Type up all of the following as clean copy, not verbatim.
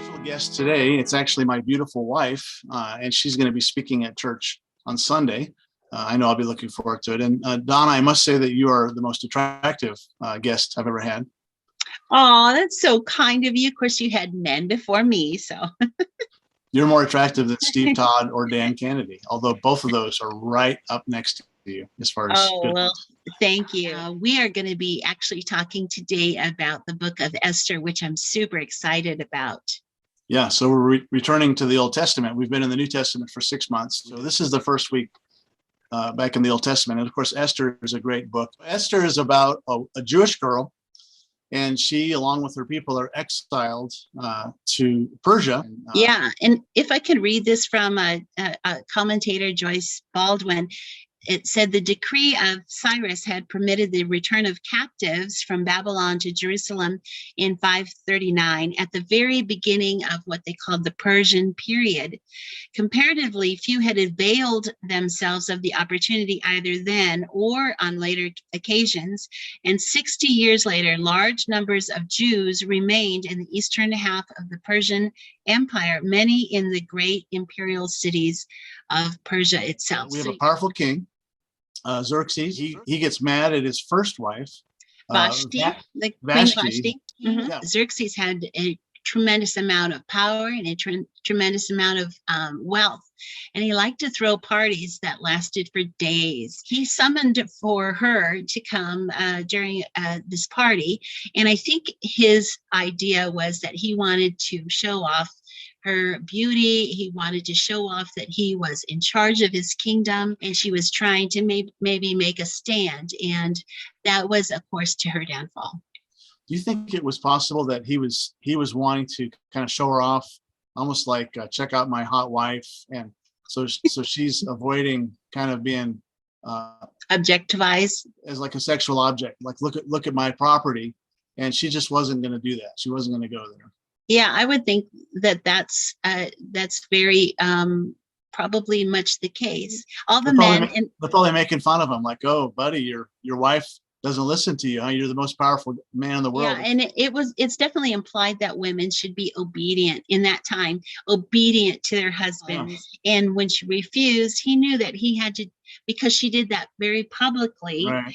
Special guest today. It's actually my beautiful wife, and she's going to be speaking at church on Sunday. I know I'll be looking forward to it. And Donna, I must say that you are the most attractive guest I've ever had. Oh, that's so kind of you. Of course, you had men before me, so. You're more attractive than Steve Todd or Dan Kennedy, although both of those are right up next to you as far as Oh, well, thank you. We are going to be actually talking today about the book of Esther, which I'm super excited about. Yeah, so we're returning to the Old Testament. We've been in the New Testament for 6 months. So this is the first week back in the Old Testament. And of course, Esther is a great book. Esther is about a Jewish girl, and she, along with her people, are exiled to Persia. Yeah, and if I could read this from a commentator, Joyce Baldwin, it said the decree of Cyrus had permitted the return of captives from Babylon to Jerusalem in 539 at the very beginning of what they called the Persian period. Comparatively, few had availed themselves of the opportunity either then or on later occasions, and 60 years later, large numbers of Jews remained in the eastern half of the Persian Empire, many in the great imperial cities of Persia itself. We have a powerful king, Xerxes. He gets mad at his first wife, Vashti, the Queen Vashti. Mm-hmm. Yeah. Xerxes had a tremendous amount of power and a tremendous amount of wealth, and he liked to throw parties that lasted for days. He summoned for her to come during this party, and I think his idea was that he wanted to show off her beauty. He wanted to show off that he was in charge of his kingdom, and she was trying to maybe make a stand, and that was, of course, to her downfall. Do you think it was possible that he was wanting to kind of show her off, almost like check out my hot wife, and so she's avoiding kind of being objectivized as like a sexual object, like look at my property, and she just wasn't going to do that. She wasn't going to go there. Yeah, I would think that that's very probably much the case. All the men, they're probably making fun of him, like, "Oh, buddy, your wife doesn't listen to you. Huh? You're the most powerful man in the world." Yeah, and it's definitely implied that women should be obedient in that time, obedient to their husbands. Oh. And when she refused, he knew that he had to, because she did that very publicly. Right.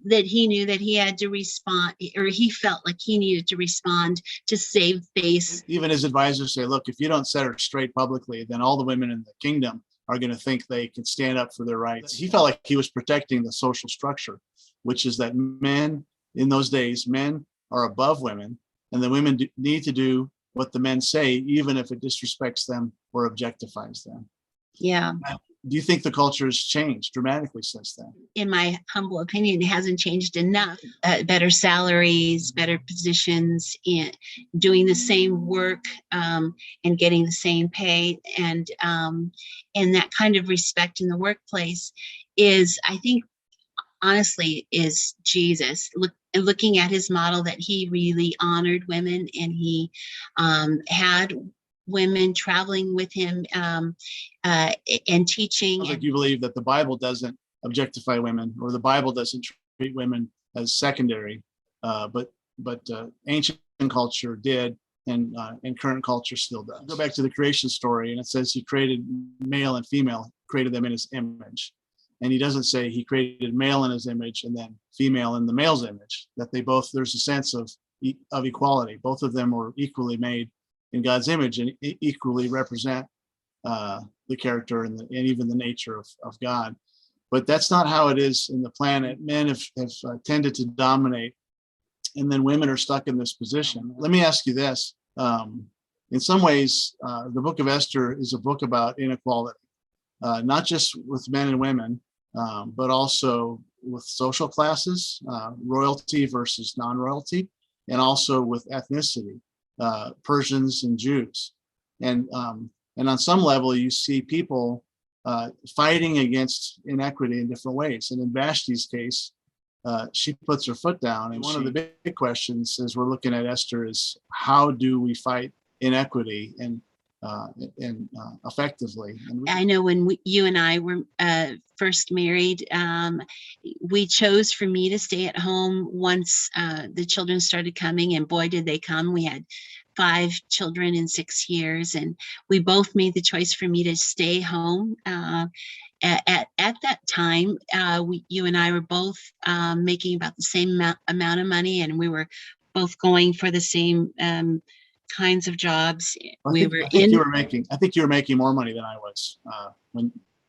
That he knew that he had to respond, or he felt like he needed to respond to save face. Even his advisors say, look, if you don't set her straight publicly, then all the women in the kingdom are going to think they can stand up for their rights. He felt like he was protecting the social structure, which is that men in those days, men are above women, and the women need to do what the men say, even if it disrespects them or objectifies them. Yeah. Do you think the culture has changed dramatically since then? In my humble opinion, it hasn't changed enough. Better salaries, better positions, in doing the same work and getting the same pay, and that kind of respect in the workplace is, I think, honestly, is Jesus. Looking at his model, that he really honored women, and he had women traveling with him and teaching. Like you believe that the Bible doesn't objectify women, or the Bible doesn't treat women as secondary, but ancient culture did, and current culture still does. Go back to the creation story, and it says he created male and female, created them in his image. And he doesn't say he created male in his image and then female in the male's image, that they both, there's a sense of equality. Both of them were equally made in God's image and equally represent the character and even the nature of God. But that's not how it is in the planet. Men have tended to dominate, and then women are stuck in this position. Let me ask you this. In some ways, the book of Esther is a book about inequality, not just with men and women, but also with social classes, royalty versus non-royalty, and also with ethnicity. Persians and Jews, and on some level you see people fighting against inequity in different ways. And in Vashti's case, she puts her foot down, and one of the big questions as we're looking at Esther is, how do we fight inequity and effectively? I know when you and I were first married, we chose for me to stay at home once the children started coming, and boy, did they come. We had 5 children in 6 years, and we both made the choice for me to stay home. At that time, you and I were both making about the same amount of money, and we were both going for the same kinds of jobs. I think you were making more money than I was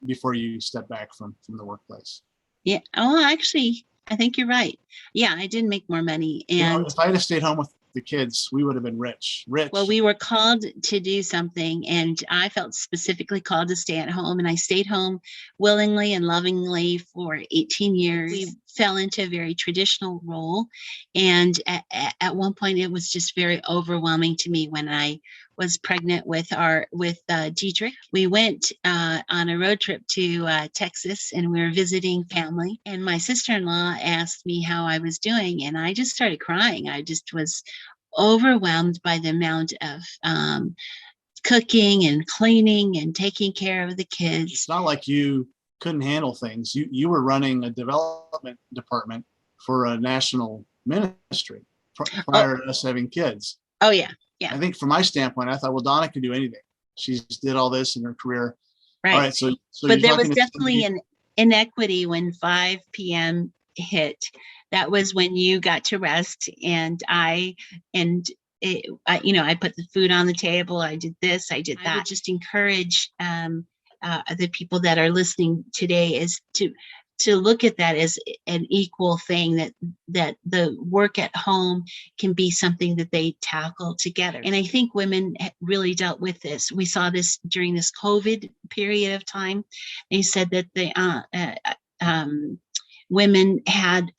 before you stepped back from the workplace. Yeah. Oh, actually, I think you're right. Yeah, I did make more money. And if I had stayed home with the kids, we would have been rich. Well, we were called to do something, and I felt specifically called to stay at home, and I stayed home willingly and lovingly for 18 years. We fell into a very traditional role, and at one point it was just very overwhelming to me when I was pregnant with Dietrich. We went on a road trip to Texas, and we were visiting family, and my sister-in-law asked me how I was doing, and I just started crying. I just was overwhelmed by the amount of cooking and cleaning and taking care of the kids. It's not like you couldn't handle things. You were running a development department for a national ministry prior to us having kids. Oh, yeah. Yeah. I think from my standpoint, I thought, well, Donna can do anything. She's did all this in her career. Right. All right. So but there was definitely an inequity when 5 p.m. hit. That was when you got to rest, and I put the food on the table. I did this, I did that. I would just encourage the people that are listening today is to look at that as an equal thing, that the work at home can be something that they tackle together. And I think women really dealt with this. We saw this during this COVID period of time. They said that women had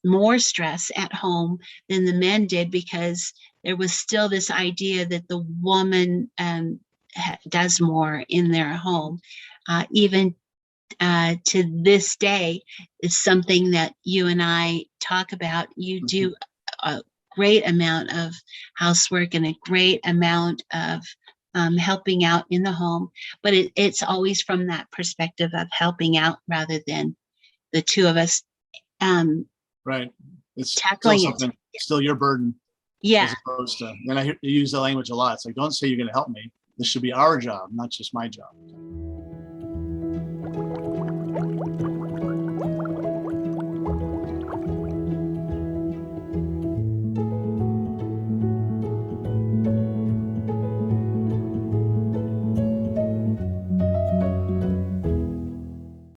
more stress at home than the men did, because there was still this idea that the woman does more in their home. Even to this day, is something that you and I talk about. You do a great amount of housework and a great amount of helping out in the home, but it's always from that perspective of helping out rather than the two of us right. It's tackling still your burden. Yeah. As opposed to, and I use the language a lot. It's like, don't say you're going to help me. This should be our job, not just my job.